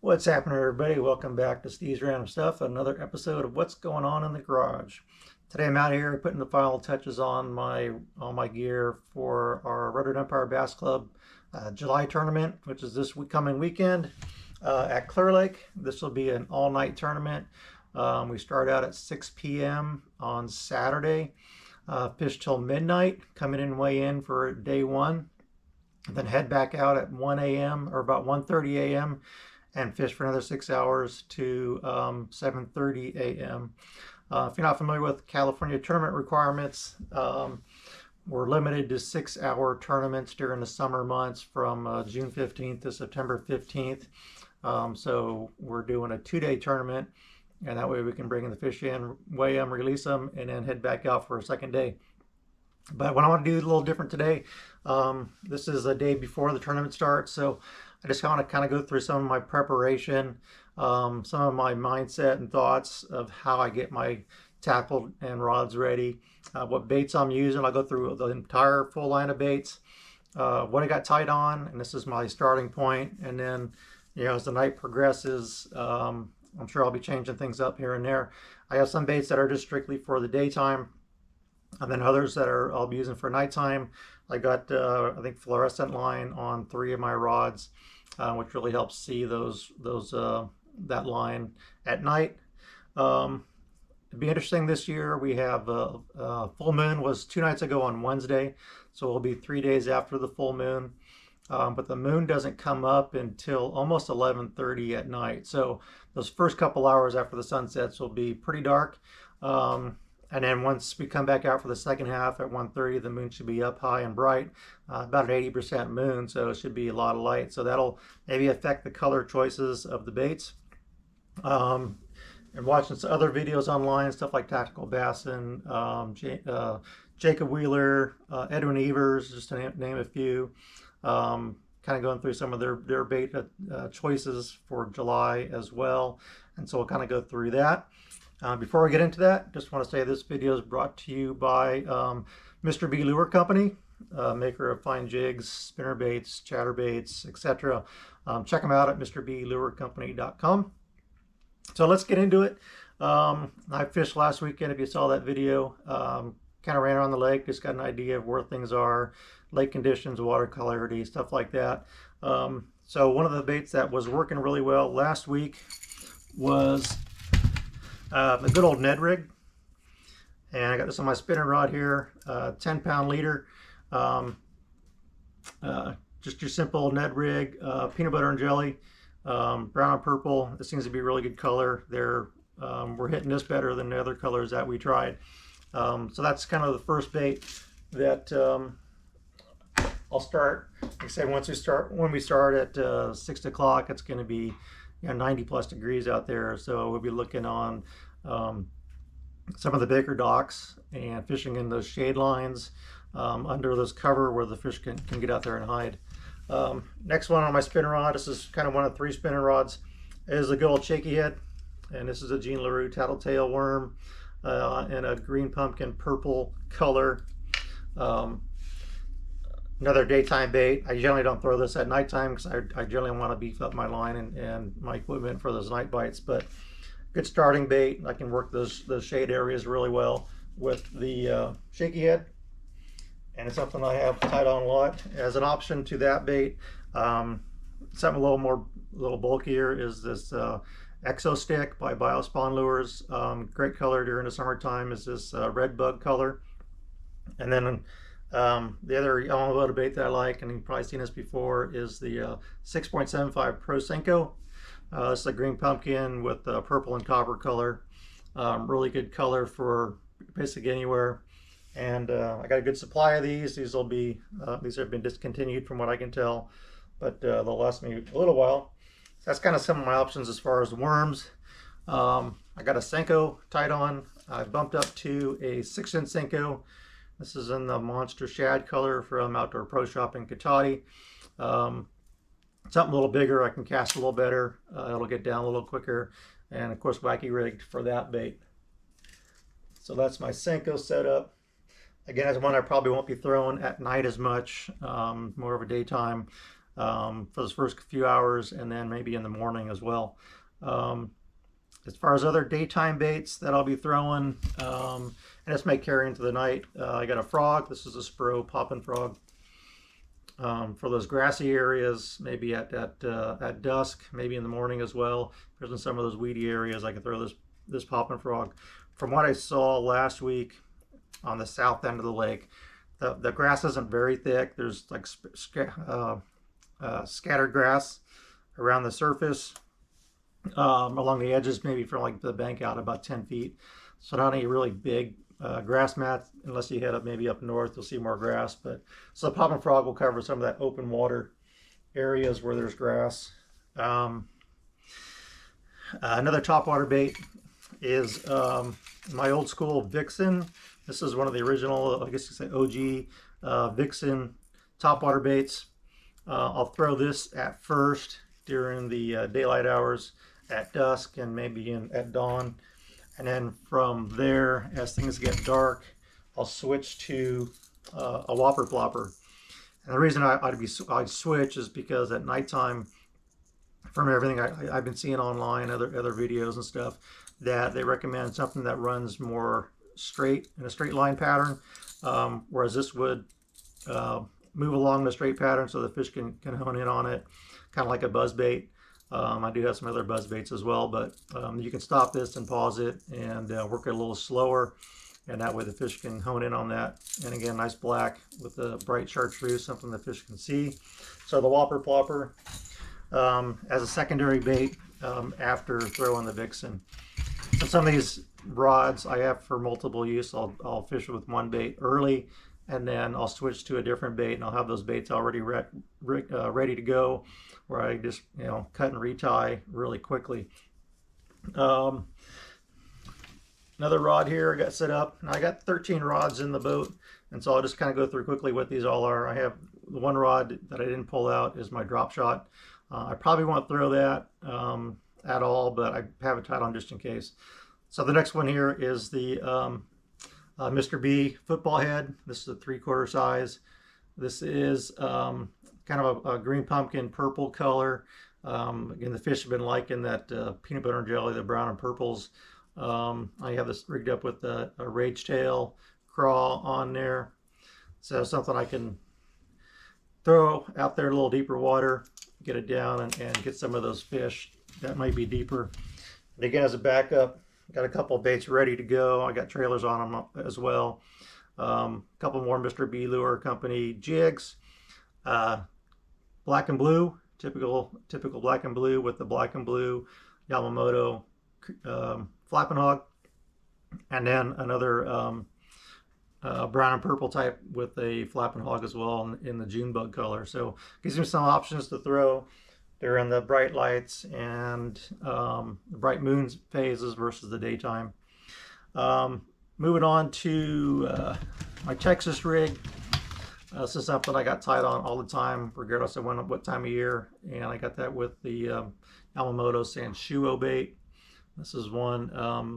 What's happening, everybody? Welcome back to Steve's Random Stuff, another episode of What's Going On in the Garage. Today I'm out here putting the final touches on my gear for our Redwood Empire Bass Club July tournament, which is this coming weekend at Clearlake. This will be an all-night tournament. We start out at 6 p.m. on Saturday, fish till midnight, coming in weigh in for day one, then head back out at 1 a.m. or about 1:30 a.m. and fish for another 6 hours to 7:30 a.m. If you're not familiar with California tournament requirements, we're limited to 6-hour tournaments during the summer months from June 15th to September 15th. So we're doing a 2-day tournament, and that way we can bring in the fish in, weigh them, release them, and then head back out for a second day. But what I want to do is a little different today. This is a day before the tournament starts, so I just want to kind of go through some of my preparation, some of my mindset and thoughts of how I get my tackle and rods ready, what baits I'm using. I'll go through the entire full line of baits, what I got tied on, and this is my starting point. And then, as the night progresses, I'm sure I'll be changing things up here and there. I have some baits that are just strictly for the daytime, and then others that I'll be using for nighttime. I got I think fluorescent line on 3 of my rods, which really helps see that line at night. It'd be interesting this year. We have full moon was 2 nights ago on Wednesday, so it'll be 3 days after the full moon. But the moon doesn't come up until almost 11:30 at night. So those first couple hours after the sun sets will be pretty dark. And then once we come back out for the second half at 1:30, the moon should be up high and bright, about an 80% moon, so it should be a lot of light. So that'll maybe affect the color choices of the baits. And watching some other videos online, stuff like Tactical Bassin, Jacob Wheeler, Edwin Evers, just to name a few. Kind of going through some of their bait choices for July as well. And so we'll kind of go through that. Before we get into that, just want to say this video is brought to you by Mr. B Lure Company, maker of fine jigs, spinner baits, chatter baits, etc. Check them out at mrblurecompany.com. So let's get into it. I fished last weekend, if you saw that video. Kind of ran around the lake, just got an idea of where things are, lake conditions, water clarity, stuff like that. So one of the baits that was working really well last week was the good old Ned rig, and I got this on my spinning rod here, 10-pound leader, just your simple Ned rig, peanut butter and jelly, brown and purple. This seems to be a really good color. We're hitting this better than the other colors that we tried. So that's kind of the first bait that I'll start. Like I said, when we start at 6 o'clock, it's going to be 90 plus degrees out there, so we'll be looking on some of the bigger docks and fishing in those shade lines under this cover where the fish can get out there and hide. Next one on my spinner rod, this is kind of one of 3 spinning rods, is a good old shaky head, and this is a Jean LaRue tattletale worm in a green pumpkin purple color. Another daytime bait. I generally don't throw this at nighttime because I generally want to beef up my line and my equipment for those night bites, but good starting bait. I can work those shade areas really well with the shaky head, and it's something I have tied on a lot. As an option to that bait, something a little bulkier is this Exo Stick by Biospawn Lures. Great color during the summertime is this red bug color. And then the other yellow bait that I like, and you've probably seen this before, is the 6.75 Pro Senko. It's a green pumpkin with purple and copper color. Really good color for basically anywhere. And I got a good supply of these. These have been discontinued from what I can tell, but they'll last me a little while. So that's kind of some of my options as far as worms. I got a Senko tied on. I bumped up to a 6-inch Senko. This is in the Monster Shad color from Outdoor Pro Shop in Katati. Something a little bigger, I can cast a little better. It'll get down a little quicker. And of course, wacky rigged for that bait. So that's my Senko setup. Again, that's one I probably won't be throwing at night as much, more of a daytime. for those first few hours, and then maybe in the morning as well. As far as other daytime baits that I'll be throwing, and this may carry into the night, I got a frog. This is a Spro popping frog. For those grassy areas, maybe at dusk, maybe in the morning as well. If there's in some of those weedy areas, I can throw this popping frog. From what I saw last week on the south end of the lake, the grass isn't very thick. There's like scattered grass around the surface, along the edges, maybe from like the bank out about 10 feet. So not any really big grass mats. Unless you head up maybe up north, you'll see more grass. But so the popping frog will cover some of that open water areas where there's grass. Another topwater bait is my old school Vixen. This is one of the original, I guess you say OG Vixen topwater baits. I'll throw this at first during the daylight hours, at dusk, and maybe at dawn. And then from there, as things get dark, I'll switch to a whopper plopper. And the reason I'd switch is because at nighttime, from everything I've been seeing online, other videos and stuff, that they recommend something that runs more straight, in a straight line pattern, whereas this would move along the straight pattern so the fish can hone in on it, kind of like a buzz bait. I do have some other buzz baits as well, but you can stop this and pause it and work it a little slower, and that way the fish can hone in on that. And again, nice black with a bright chartreuse, something the fish can see. So the whopper plopper as a secondary bait after throwing the Vixen. And some of these rods I have for multiple use. I'll fish with one bait early, and then I'll switch to a different bait, and I'll have those baits already ready to go, where I just cut and retie really quickly. Another rod here I got set up. Now I got 13 rods in the boat, and so I'll just kind of go through quickly what these all are. I have the one rod that I didn't pull out is my drop shot. I probably won't throw that at all, but I have it tied on just in case. So the next one here is the Mr. B football head. This is a 3/4 size. This is kind of a green pumpkin purple color. Again, the fish have been liking that peanut butter and jelly, the brown and purples. I have this rigged up with a rage tail crawl on there. So something I can throw out there in a little deeper water, get it down and get some of those fish that might be deeper. And again, as a backup, got a couple of baits ready to go. I got trailers on them as well. A couple more Mr. B Lure Company jigs. Black and blue, typical black and blue with the black and blue Yamamoto flapping hog. And then another brown and purple type with a flapping hog as well in the June bug color. So gives me some options to throw. They're in the bright lights and the bright moon phases versus the daytime. Moving on to my Texas rig. This is something I got tied on all the time, regardless of what time of year. And I got that with the Yamamoto Sanshuo bait. This is one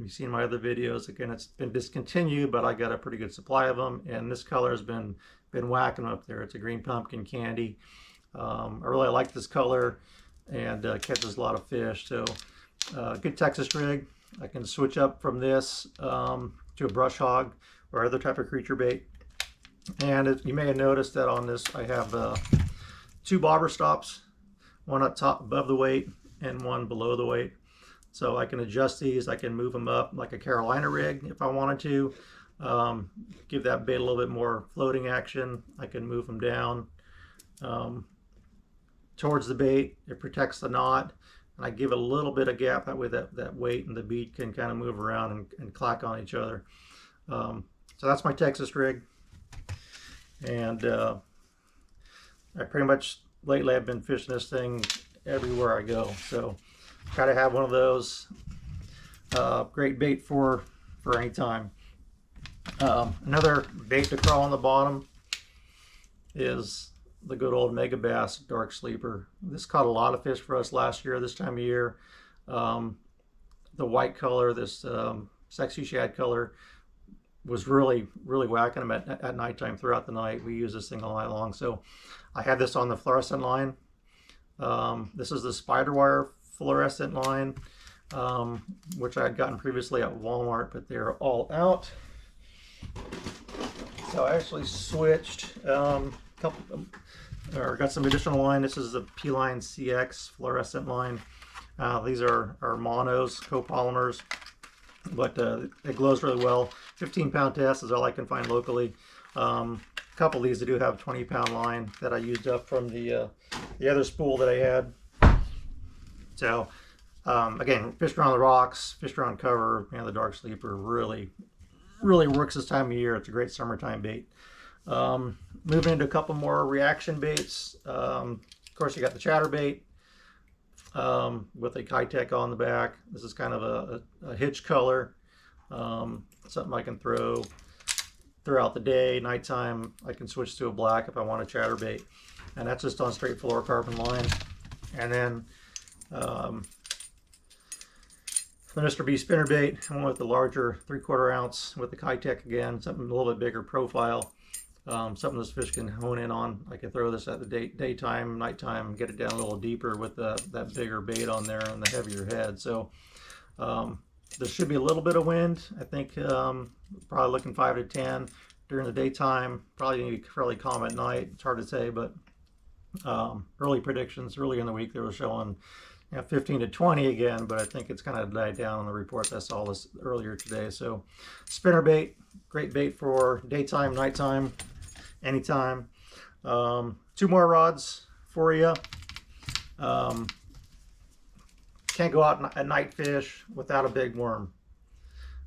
you've seen my other videos. Again, it's been discontinued, but I got a pretty good supply of them. And this color has been whacking up there. It's a green pumpkin candy. I really like this color, and catches a lot of fish. So good Texas rig. I can switch up from this to a brush hog or other type of creature bait. And you may have noticed that on this I have 2 bobber stops, one up top above the weight and one below the weight. So I can adjust these. I can move them up like a Carolina rig if I wanted to. Give that bait a little bit more floating action. I can move them down towards the bait. It protects the knot, and I give it a little bit of gap, that way that weight and the bead can kind of move around and clack on each other. So that's my Texas rig, and I pretty much lately I've been fishing this thing everywhere I go, so try to have one of those. Great bait for any time. Another bait to crawl on the bottom is the good old Mega Bass Dark Sleeper. This caught a lot of fish for us last year, this time of year. The white color, this sexy shad color, was really whacking them at nighttime throughout the night. We use this thing all night long. So I had this on the fluorescent line. This is the spider wire fluorescent line, which I had gotten previously at Walmart, but they're all out. So I actually switched got some additional line. This is the P-Line CX fluorescent line. These are monos, copolymers, but it glows really well. 15-pound test is all I can find locally. A couple of these I do have 20-pound line that I used up from the other spool that I had. So again, fished around the rocks, fished around cover. The dark sleeper really works this time of year. It's a great summertime bait. Moving into a couple more reaction baits. Of course, you got the chatterbait with a Kitech on the back. This is kind of a hitch color. Something I can throw throughout the day. Nighttime, I can switch to a black if I want a chatterbait. And that's just on straight fluorocarbon line. And then the Mr. B spinnerbait, I went with the larger 3/4 ounce with the Kitech again, something a little bit bigger profile. Something this fish can hone in on. I can throw this at the daytime, nighttime, get it down a little deeper with that bigger bait on there and the heavier head. So there should be a little bit of wind. I think probably looking 5 to 10 during the daytime. Probably going to be fairly calm at night. It's hard to say, but early predictions early in the week they were showing 15 to 20 again, but I think it's kind of died down on the reports. I saw this earlier today. So spinnerbait, great bait for daytime, nighttime, anytime. 2 more rods for you. Can't go out at night fish without a big worm.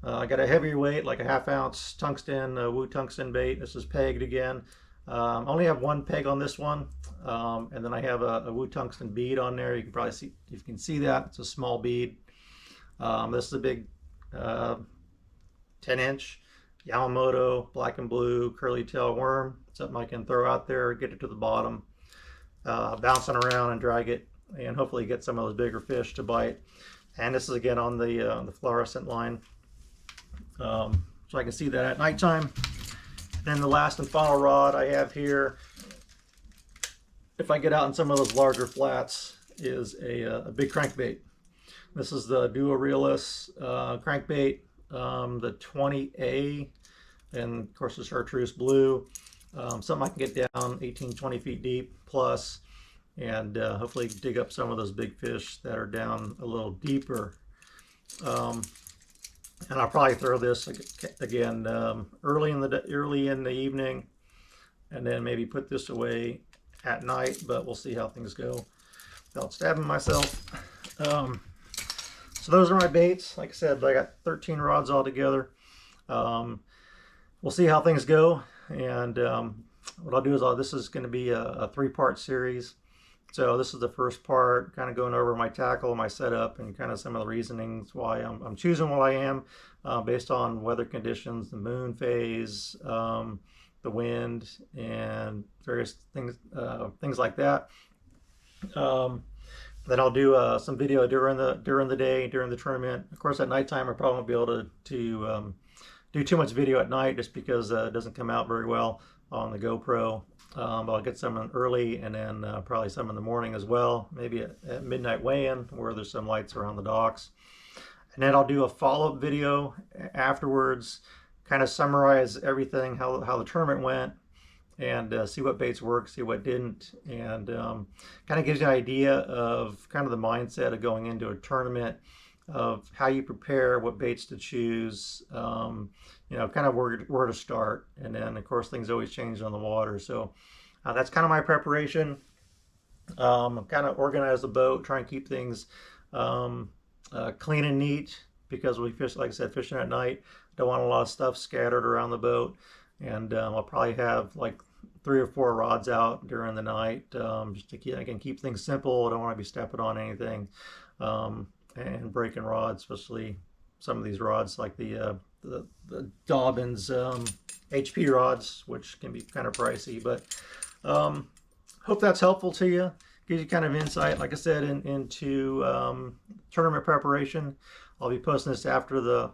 I got a heavier weight, like a 1/2 ounce tungsten, Woo tungsten bait. This is pegged again. I only have 1 peg on this one, and then I have a Woo tungsten bead on there. You can probably see, if you can see that, it's a small bead. This is a big 10-inch Yamamoto black and blue curly tail worm. Something I can throw out there, get it to the bottom, bouncing around and drag it, and hopefully get some of those bigger fish to bite. And this is again on the fluorescent line, so I can see that at nighttime. Then the last and final rod I have here, if I get out in some of those larger flats, is a big crankbait. This is the Duo Realist crankbait, the 20A, and of course the chartreuse blue. Something I can get down 18-20 feet deep plus, and hopefully dig up some of those big fish that are down a little deeper. And I'll probably throw this again early in the evening, and then maybe put this away at night. But we'll see how things go without stabbing myself. So those are my baits. Like I said, I got 13 rods all together. We'll see how things go. And what I'll do is this is going to be a 3-part series. So this is the first part, kind of going over my tackle, my setup, and kind of some of the reasonings why I'm choosing what I am, based on weather conditions, the moon phase, the wind, and various things like that. Then I'll do some video during the day, during the tournament. Of course, at nighttime I probably won't be able to do too much video at night, just because it doesn't come out very well on the GoPro. But I'll get some early, and then probably some in the morning as well, maybe at midnight weigh-in where there's some lights around the docks. And then I'll do a follow-up video afterwards, kind of summarize everything, how the tournament went, and see what baits worked, see what didn't, and kind of gives you an idea of kind of the mindset of going into a tournament, of how you prepare, what baits to choose, kind of where to start. And then of course things always change on the water, so that's kind of my preparation. Kind of organize the boat, try and keep things clean and neat, because we fish, like I said, fishing at night, don't want a lot of stuff scattered around the boat. And I'll probably have like 3 or 4 rods out during the night, just to keep things simple. I don't want to be stepping on anything and breaking rods, especially some of these rods like the Dobbins HP rods, which can be kind of pricey. But hope that's helpful to you. Gives you kind of insight, like I said, into tournament preparation. I'll be posting this after the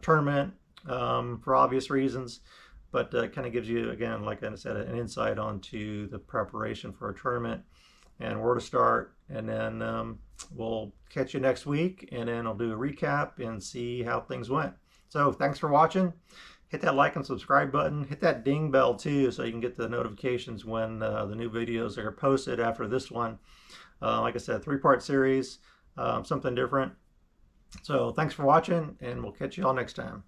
tournament, for obvious reasons, but kind of gives you, again, like I said, an insight onto the preparation for a tournament and where to start. And then we'll catch you next week, and then I'll do a recap and see how things went. So thanks for watching. Hit that like and subscribe button. Hit that ding bell too, so you can get the notifications when the new videos are posted after this one. Like I said, 3-part series, something different. So thanks for watching, and we'll catch you all next time.